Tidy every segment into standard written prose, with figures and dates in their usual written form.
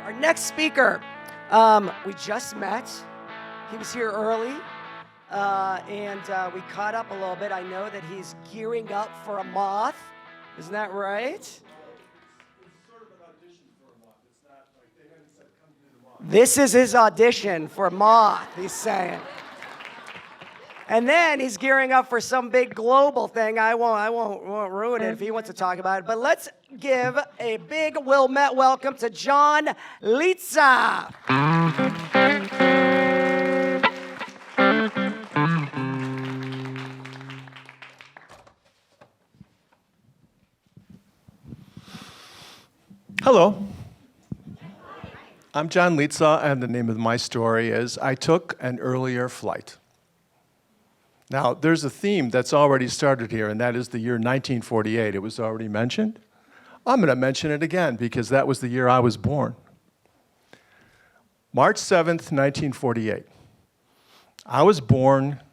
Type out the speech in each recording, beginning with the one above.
Our next speaker, we just met. He was here early, and we caught up a little bit. I know that he's gearing up for a moth. Isn't that right? This is his audition for moth, he's saying. And then he's gearing up for some big global thing. I won't ruin it if he wants to talk about it. But let's give a big Wilmette welcome to John Lietzau. Hello. I'm John Lietzau, and the name of my story is I Took an Earlier Flight. Now, there's a theme that's already started here, and that is the year 1948. It was already mentioned. I'm going to mention it again because that was the year I was born. March 7th, 1948. I was born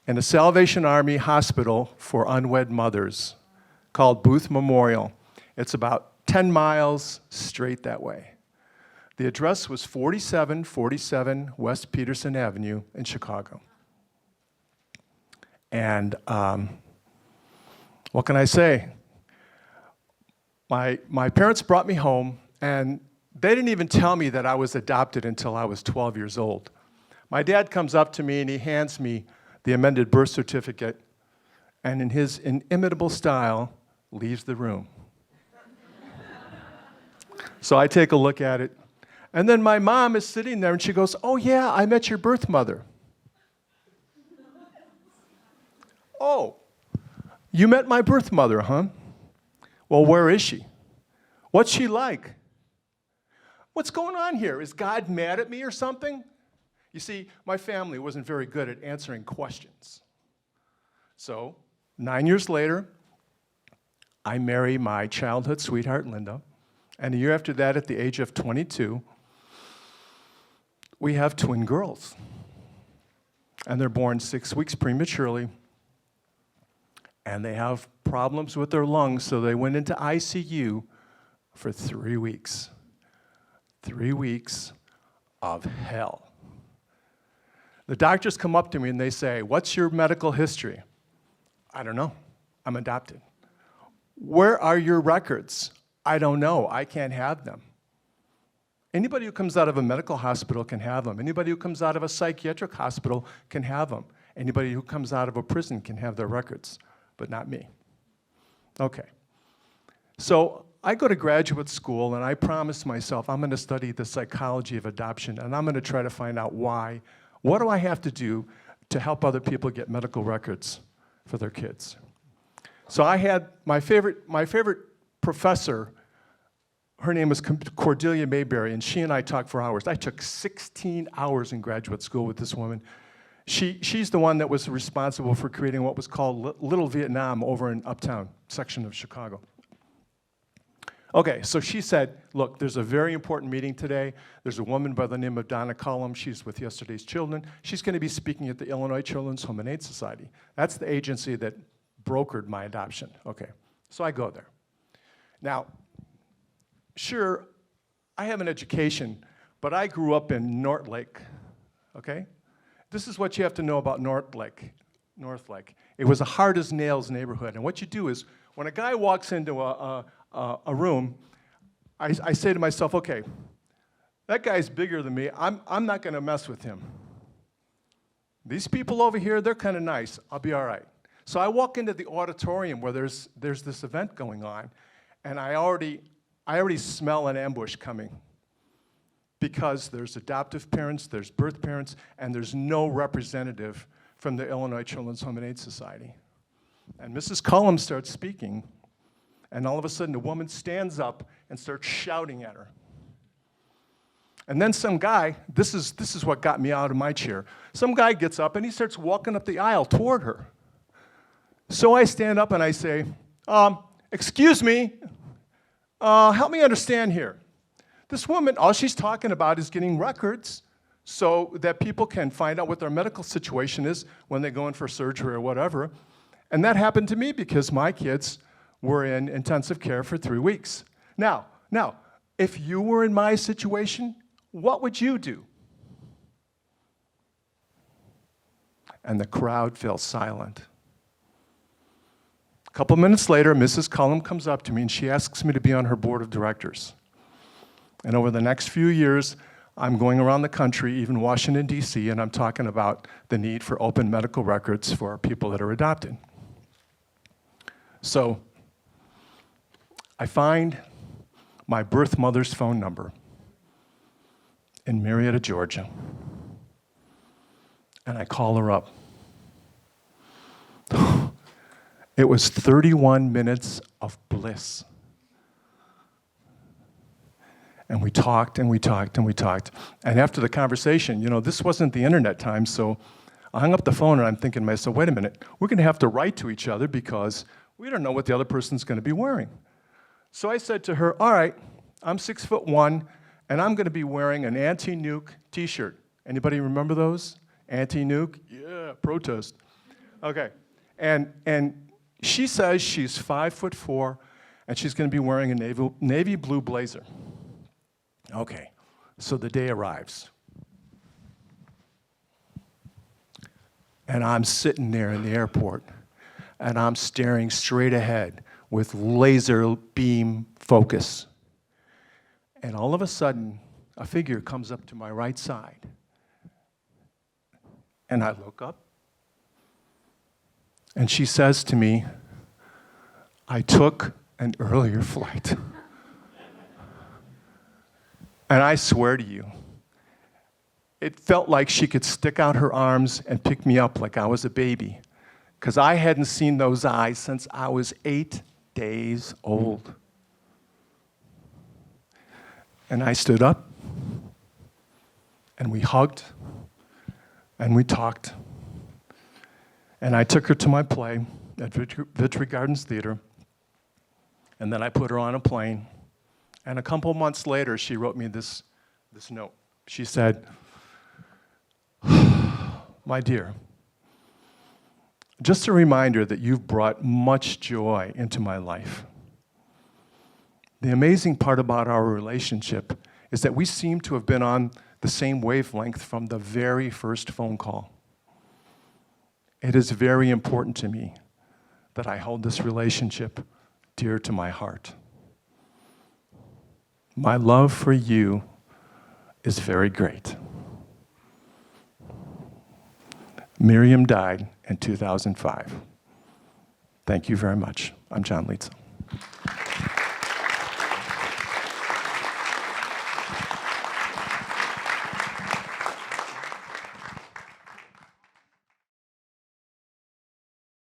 in a Salvation Army hospital for unwed mothers called Booth Memorial. It's about 10 miles straight that way. The address was 4747 West Peterson Avenue in Chicago. And what can I say? My parents brought me home, and they didn't even tell me that I was adopted until I was 12 years old. My dad comes up to me and he hands me the amended birth certificate, and in his inimitable style, leaves the room. So I take a look at it, and then my mom is sitting there and she goes, "Oh yeah, I met your birth mother." "Oh, you met my birth mother, huh? Well, where is she? What's she like? What's going on here? Is God mad at me or something?" You see, my family wasn't very good at answering questions. So, 9 years later, I marry my childhood sweetheart, Linda. And a year after that, at the age of 22, we have twin girls. And they're born 6 weeks prematurely. And they have problems with their lungs, so they went into ICU for 3 weeks. 3 weeks of hell. The doctors come up to me and they say, "What's your medical history?" "I don't know. I'm adopted." "Where are your records?" "I don't know. I can't have them." Anybody who comes out of a medical hospital can have them. Anybody who comes out of a psychiatric hospital can have them. Anybody who comes out of a prison can have their records, but not me. Okay. So I go to graduate school, and I promised myself I'm going to study the psychology of adoption, and I'm going to try to find out why. What do I have to do to help other people get medical records for their kids? So I had my favorite professor. Her name was Cordelia Mayberry, and she and I talked for hours. I took 16 hours in graduate school with this woman. She's the one that was responsible for creating what was called Little Vietnam over in Uptown section of Chicago. Okay, so she said, "Look, there's a very important meeting today. There's a woman by the name of Donna Cullum. She's with Yesterday's Children. She's going to be speaking at the Illinois Children's Home and Aid Society." That's the agency that brokered my adoption. Okay, so I go there. Now, sure, I have an education, but I grew up in North Lake, okay? This is what you have to know about North Lake. It was a hard-as-nails neighborhood, and what you do is, when a guy walks into a room, I say to myself, okay, that guy's bigger than me. I'm not going to mess with him. These people over here, they're kind of nice. I'll be all right. So I walk into the auditorium where there's this event going on, and I already smell an ambush coming because there's adoptive parents, there's birth parents, and there's no representative from the Illinois Children's Home and Aid Society. And Mrs. Cullum starts speaking, and all of a sudden a woman stands up and starts shouting at her. And then some guy, this is what got me out of my chair, some guy gets up and he starts walking up the aisle toward her. So I stand up and I say, "Excuse me, help me understand here. This woman, all she's talking about is getting records so that people can find out what their medical situation is when they go in for surgery or whatever. And that happened to me because my kids were in intensive care for 3 weeks. Now, if you were in my situation, what would you do? And the crowd fell silent. A couple minutes later, Mrs. Cullum comes up to me and she asks me to be on her board of directors. And over the next few years, I'm going around the country, even Washington, D.C., and I'm talking about the need for open medical records for people that are adopted. So I find my birth mother's phone number in Marietta, Georgia, and I call her up. It was 31 minutes of bliss. And we talked and we talked and we talked. And after the conversation, this wasn't the internet time, so I hung up the phone and I'm thinking to myself, wait a minute, we're gonna have to write to each other because we don't know what the other person's gonna be wearing. So I said to her, all right, I'm 6'1", and I'm gonna be wearing an anti-nuke t-shirt. Anybody remember those? Anti-nuke? Yeah, protest. Okay, and she says she's 5'4", and she's gonna be wearing a navy blue blazer. Okay, so the day arrives. And I'm sitting there in the airport, and I'm staring straight ahead with laser beam focus. And all of a sudden, a figure comes up to my right side. And I look up, and she says to me, I took an earlier flight. And I swear to you, it felt like she could stick out her arms and pick me up like I was a baby, because I hadn't seen those eyes since I was 8 days old. And I stood up, and we hugged, and we talked. And I took her to my play at Victory Gardens Theater, and then I put her on a plane. And a couple months later, she wrote me this note. She said, my dear, just a reminder that you've brought much joy into my life. The amazing part about our relationship is that we seem to have been on the same wavelength from the very first phone call. It is very important to me that I hold this relationship dear to my heart. My love for you is very great. Miriam died in 2005. Thank you very much. I'm John Lietzau.